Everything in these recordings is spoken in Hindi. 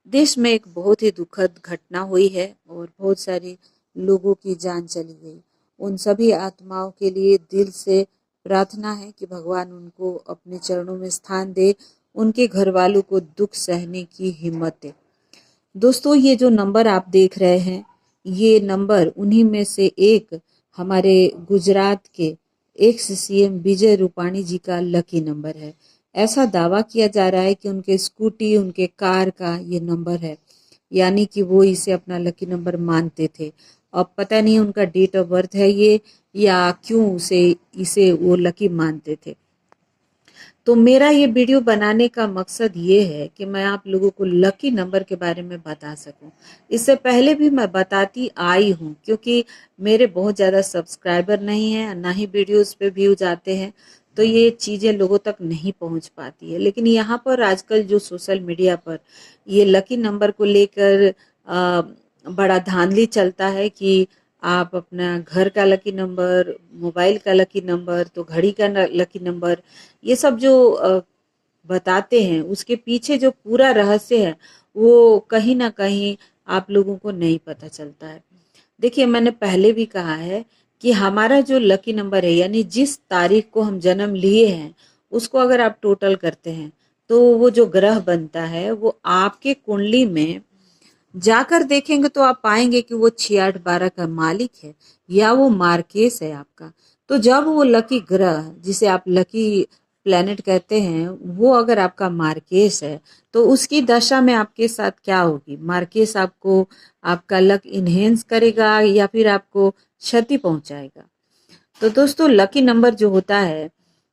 देश में एक बहुत ही दुखद घटना हुई है और बहुत सारे लोगों की जान चली गई। उन सभी आत्माओं के लिए दिल से प्रार्थना है कि भगवान उनको अपने चरणों में स्थान दे, उनके घर वालों को दुख सहने की हिम्मत दे। दोस्तों, ये जो नंबर आप देख रहे हैं, ये नंबर उन्हीं में से एक हमारे गुजरात के एक्स सीएम विजय रूपाणी जी का लकी नंबर है। ऐसा दावा किया जा रहा है कि उनके स्कूटी, उनके कार का ये नंबर है, यानी कि वो इसे अपना लकी नंबर मानते थे। अब पता नहीं उनका डेट ऑफ बर्थ है ये, या क्यों उसे इसे वो लकी मानते थे। तो मेरा ये वीडियो बनाने का मकसद ये है कि मैं आप लोगों को लकी नंबर के बारे में बता सकूं। इससे पहले भी मैं बताती आई हूं, क्योंकि मेरे बहुत ज़्यादा सब्सक्राइबर नहीं है, ना ही वीडियोस पे व्यूज आते हैं, तो ये चीज़ें लोगों तक नहीं पहुंच पाती है। लेकिन यहाँ पर आजकल जो सोशल मीडिया पर ये लकी नंबर को लेकर बड़ा धांधली चलता है कि आप अपना घर का लकी नंबर, मोबाइल का लकी नंबर, तो घड़ी का लकी नंबर, ये सब जो बताते हैं, उसके पीछे जो पूरा रहस्य है वो कहीं ना कहीं आप लोगों को नहीं पता चलता है। देखिए, मैंने पहले भी कहा है कि हमारा जो लकी नंबर है, यानी जिस तारीख को हम जन्म लिए हैं, उसको अगर आप टोटल करते हैं तो वो जो ग्रह बनता है वो आपके कुंडली में जाकर देखेंगे तो आप पाएंगे कि वो 6 8 12 का मालिक है, या वो मार्केस है आपका। तो जब वो लकी ग्रह, जिसे आप लकी प्लेनेट कहते हैं, वो अगर आपका मार्केस है, तो उसकी दशा में आपके साथ क्या होगी? मार्केस आपको आपका लक इनहेंस करेगा या फिर आपको क्षति पहुंचाएगा? तो दोस्तों, लकी नंबर जो होता है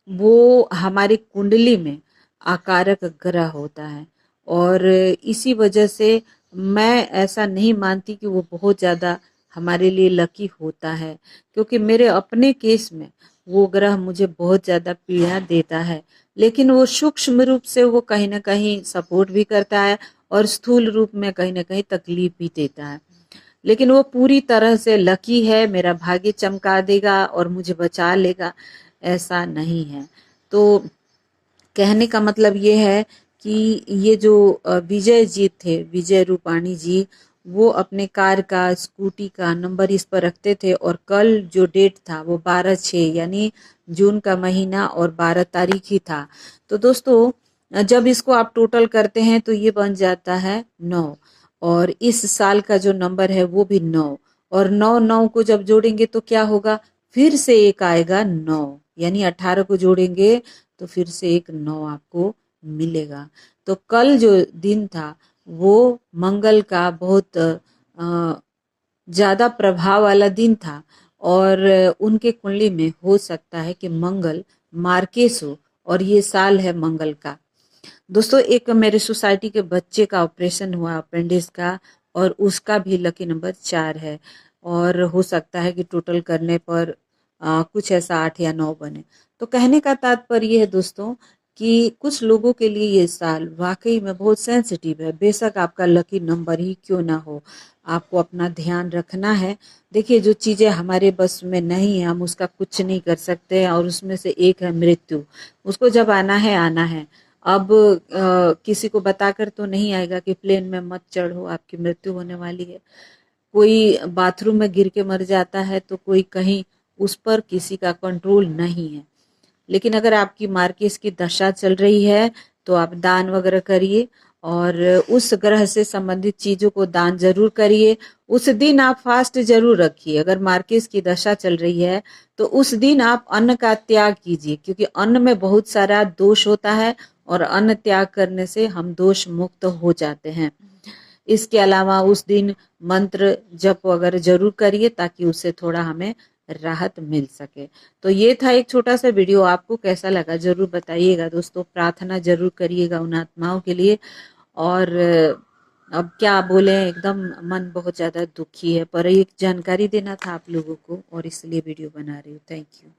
वो हमारी कुंडली में आकारक ग्रह होता है, और इसी वजह से मैं ऐसा नहीं मानती कि वो बहुत ज़्यादा हमारे लिए लकी होता है, क्योंकि मेरे अपने केस में वो ग्रह मुझे बहुत ज़्यादा पीड़ा देता है। लेकिन वो सूक्ष्म रूप से वो कहीं ना कहीं सपोर्ट भी करता है, और स्थूल रूप में कहीं ना कहीं तकलीफ भी देता है। लेकिन वो पूरी तरह से लकी है, मेरा भाग्य चमका देगा और मुझे बचा लेगा, ऐसा नहीं है। तो कहने का मतलब ये है कि ये जो विजय जी थे, विजय रूपाणी जी, वो अपने कार का, स्कूटी का नंबर इस पर रखते थे, और कल जो डेट था वो 12/6 यानी जून का महीना और 12 तारीख ही था। तो दोस्तों, जब इसको आप टोटल करते हैं तो ये बन जाता है 9, और इस साल का जो नंबर है वो भी 9, और 9 9 को जब जोड़ेंगे तो क्या होगा? फिर से एक आएगा 9, यानी 18 को जोड़ेंगे तो फिर से एक 9 आपको मिलेगा। तो कल जो दिन था वो मंगल का बहुत ज्यादा प्रभाव वाला दिन था, और उनके कुंडली में हो सकता है कि मंगल मार्केस हो, और ये साल है मंगल का। दोस्तों, एक मेरे सोसाइटी के बच्चे का ऑपरेशन हुआ अपेंडिक्स का, और उसका भी लकी नंबर 4 है, और हो सकता है कि टोटल करने पर कुछ ऐसा 8 या 9 बने। तो कहने का तात्पर्य ये है दोस्तों, कि कुछ लोगों के लिए ये साल वाकई में बहुत सेंसिटिव है। बेशक आपका लकी नंबर ही क्यों ना हो, आपको अपना ध्यान रखना है। देखिए, जो चीज़ें हमारे बस में नहीं है हम उसका कुछ नहीं कर सकते, और उसमें से एक है मृत्यु। उसको जब आना है आना है। अब किसी को बताकर तो नहीं आएगा कि प्लेन में मत चढ़ो, आपकी मृत्यु होने वाली है। कोई बाथरूम में गिर के मर जाता है, तो कोई कहीं उस पर किसी का कंट्रोल नहीं है। लेकिन अगर आपकी मार्केस की दशा चल रही है तो आप दान वगैरह करिए, और उस ग्रह से संबंधित चीजों को दान जरूर करिए। उस दिन आप फास्ट जरूर रखिए। अगर मार्केस की दशा चल रही है तो उस दिन आप अन्न का त्याग कीजिए, क्योंकि अन्न में बहुत सारा दोष होता है, और अन्न त्याग करने से हम दोष मुक्त हो जाते हैं। इसके अलावा उस दिन मंत्र जप वगैरह जरूर करिए, ताकि उससे थोड़ा हमें राहत मिल सके। तो ये था एक छोटा सा वीडियो, आपको कैसा लगा जरूर बताइएगा दोस्तों। प्रार्थना जरूर करिएगा उन आत्माओं के लिए। और अब क्या बोले, एकदम मन बहुत ज्यादा दुखी है, पर एक जानकारी देना था आप लोगों को, और इसलिए वीडियो बना रही हूँ। Thank you.